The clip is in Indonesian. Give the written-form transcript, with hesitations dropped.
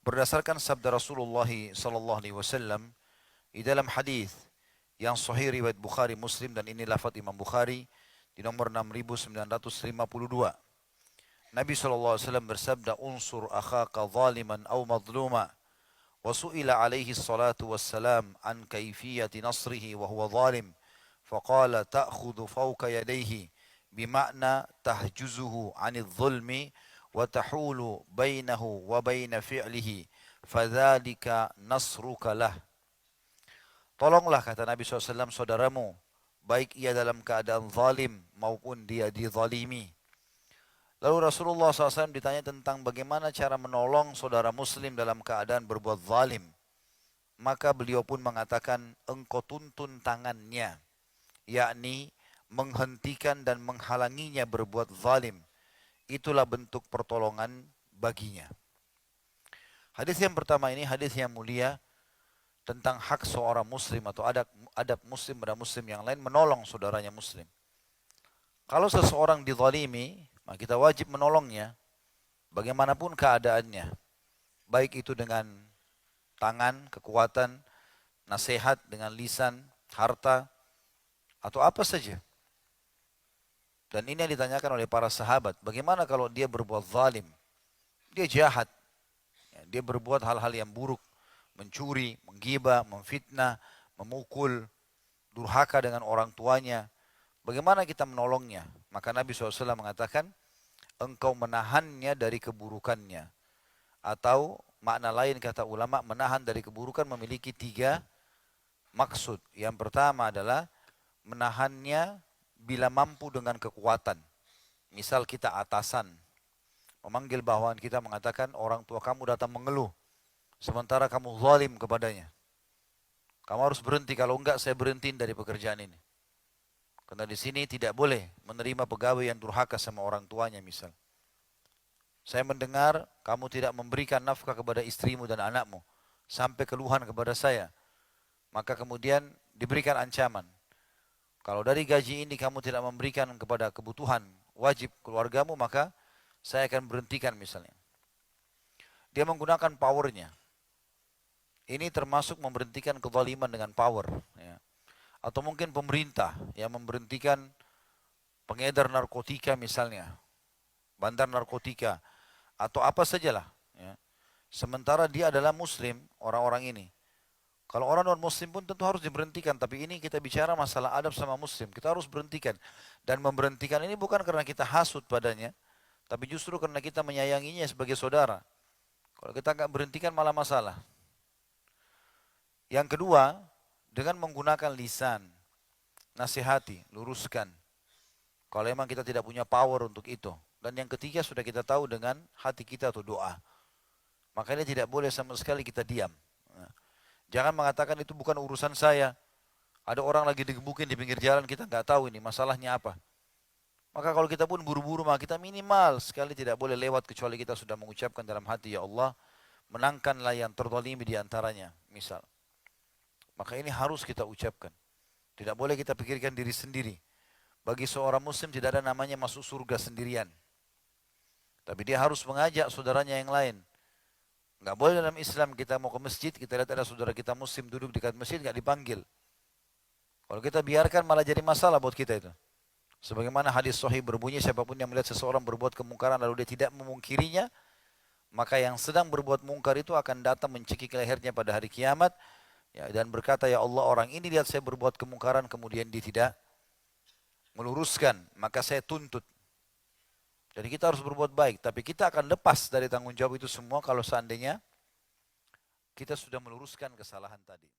Berdasarkan sabda Rasulullah sallallahu alaihi wasallam di dalam hadis yang sahih riwayat Bukhari Muslim dan ini lafaz Imam Bukhari di nomor 6952. Nabi sallallahu alaihi wasallam bersabda, "Unsur akhaka zaliman aw madluma." Wa su'ila alaihi salatu wassalam an kaifiyati nasrihi wa huwa zalim. Faqala ta'khudhu fawqa yadayhi bima'na tahjuzuhu 'anil zulmi wa tahulu bainahu wa baina fi'lihi fadzalika nasruka lah. Tolonglah, kata Nabi SAW, saudaramu, baik ia dalam keadaan zalim maupun dia dizalimi. Lalu Rasulullah SAW ditanya tentang bagaimana cara menolong saudara muslim dalam keadaan berbuat zalim. Maka beliau pun mengatakan, engkau tuntun tangannya, yakni menghentikan dan menghalanginya berbuat zalim. Itulah bentuk pertolongan baginya. Hadis yang pertama ini hadis yang mulia tentang hak seorang muslim atau adab muslim pada muslim yang lain menolong saudaranya muslim. Kalau seseorang dizalimi, maka kita wajib menolongnya bagaimanapun keadaannya. Baik itu dengan tangan, kekuatan, nasihat, dengan lisan, harta, atau apa saja. Dan ini yang ditanyakan oleh para sahabat, bagaimana kalau dia berbuat zalim? Dia jahat, dia berbuat hal-hal yang buruk, mencuri, menggibah, memfitnah, memukul, durhaka dengan orang tuanya. Bagaimana kita menolongnya? Maka Nabi SAW mengatakan, engkau menahannya dari keburukannya. Atau makna lain kata ulama, menahan dari keburukan memiliki 3 maksud. Yang pertama adalah menahannya bila mampu dengan kekuatan. Misal kita atasan, memanggil bawahan kita mengatakan, orang tua kamu datang mengeluh, sementara kamu zalim kepadanya. Kamu harus berhenti, kalau enggak saya berhentiin dari pekerjaan ini. Karena di sini tidak boleh menerima pegawai yang durhaka sama orang tuanya misal. Saya mendengar kamu tidak memberikan nafkah kepada istrimu dan anakmu, sampai keluhan kepada saya. Maka kemudian diberikan ancaman. Kalau dari gaji ini kamu tidak memberikan kepada kebutuhan wajib keluargamu, maka saya akan berhentikan misalnya. Dia menggunakan powernya. Ini termasuk memberhentikan kezaliman dengan power. Ya. Atau mungkin pemerintah yang memberhentikan pengedar narkotika misalnya, bandar narkotika, atau apa sajalah. Ya. Sementara dia adalah muslim, orang-orang ini. Kalau orang non-muslim pun tentu harus diberhentikan. Tapi ini kita bicara masalah adab sama muslim. Kita harus berhentikan. Dan memberhentikan ini bukan karena kita hasut padanya, tapi justru karena kita menyayanginya sebagai saudara. Kalau kita nggak berhentikan malah masalah. Yang kedua, dengan menggunakan lisan, nasihati, luruskan. Kalau memang kita tidak punya power untuk itu. Dan yang ketiga sudah kita tahu dengan hati kita atau doa. Makanya tidak boleh sama sekali kita diam. Jangan mengatakan itu bukan urusan saya. Ada orang lagi digebukin di pinggir jalan, kita nggak tahu ini masalahnya apa. Maka kalau kita pun buru-buru, maka kita minimal sekali tidak boleh lewat kecuali kita sudah mengucapkan dalam hati, ya Allah, menangkanlah yang terzalimi di antaranya, misal. Maka ini harus kita ucapkan. Tidak boleh kita pikirkan diri sendiri. Bagi seorang muslim tidak ada namanya masuk surga sendirian. Tapi dia harus mengajak saudaranya yang lain. Nggak boleh dalam Islam kita mau ke masjid, kita lihat ada saudara kita muslim duduk dekat masjid, nggak dipanggil. Kalau kita biarkan malah jadi masalah buat kita itu. Sebagaimana hadis sahih berbunyi, siapapun yang melihat seseorang berbuat kemungkaran lalu dia tidak memungkirinya, maka yang sedang berbuat mungkar itu akan datang mencekik lehernya pada hari kiamat, ya, dan berkata, ya Allah, orang ini lihat saya berbuat kemungkaran kemudian dia tidak meluruskan, maka saya tuntut. Jadi kita harus berbuat baik, tapi kita akan lepas dari tanggung jawab itu semua kalau seandainya kita sudah meluruskan kesalahan tadi.